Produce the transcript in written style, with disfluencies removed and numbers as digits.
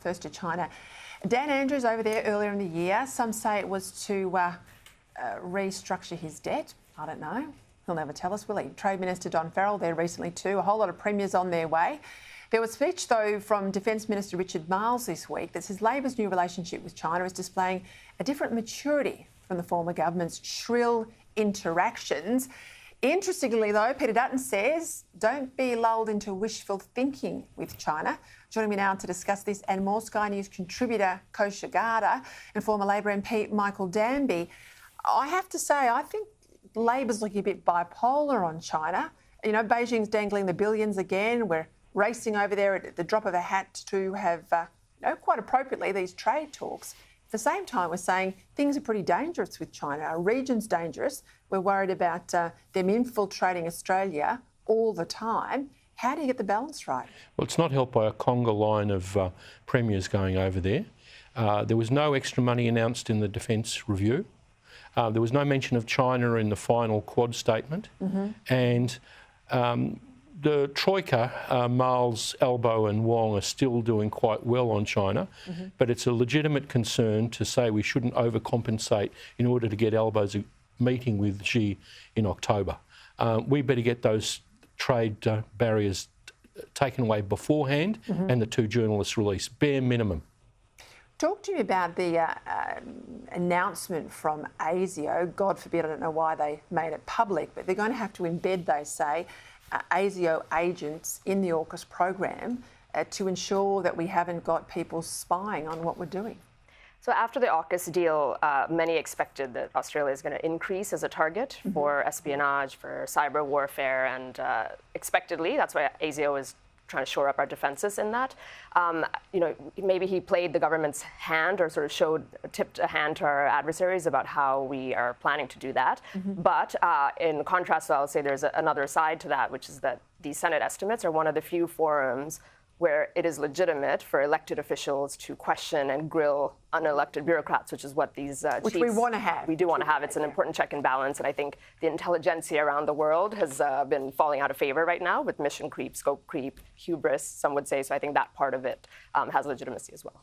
First to China. Dan Andrews over there earlier in the year. Some say it was to restructure his debt. I don't know. He'll never tell us, will he? Trade Minister Don Farrell there recently too. A whole lot of premiers on their way. There was a speech, though, from Defence Minister Richard Marles this week that says Labor's new relationship with China is displaying a different maturity from the former government's shrill interactions. Interestingly, though, Peter Dutton says, don't be lulled into wishful thinking with China. Joining me now to discuss this and more, Sky News contributor Kosha Gada and former Labor MP Michael Danby. I have to say, I think Labor's looking a bit bipolar on China. You know, Beijing's dangling the billions again. We're racing over there at the drop of a hat to have, quite appropriately, these trade talks. At the same time, we're saying things are pretty dangerous with China. Our region's dangerous. We're worried about them infiltrating Australia all the time. How do you get the balance right? Well, it's not helped by a conga line of premiers going over there. There was no extra money announced in the defence review. There was no mention of China in the final Quad statement. And the Troika, Marles, Albo and Wong are still doing quite well on China, but it's a legitimate concern to say we shouldn't overcompensate in order to get Albo's meeting with Xi in October. We better get those trade barriers taken away beforehand and the two journalists released, bare minimum. Talk to me about the announcement from ASIO. God forbid, I don't know why they made it public, but they're going to have to embed, they say, ASIO agents in the AUKUS program to ensure that we haven't got people spying on what we're doing. So after the AUKUS deal, many expected that Australia is going to increase as a target for espionage, for cyber warfare, and expectedly, that's why ASIO is trying to shore up our defences in that. Maybe he played the government's hand or sort of tipped a hand to our adversaries about how we are planning to do that. But in contrast, I'll say there's another side to that, which is that the Senate estimates are one of the few forums where it is legitimate for elected officials to question and grill unelected bureaucrats, which is what these which we want to have. We do want to have. It's an important check and balance, and I think the intelligentsia around the world has been falling out of favour right now with mission creep, scope creep, hubris, some would say. So I think that part of it has legitimacy as well.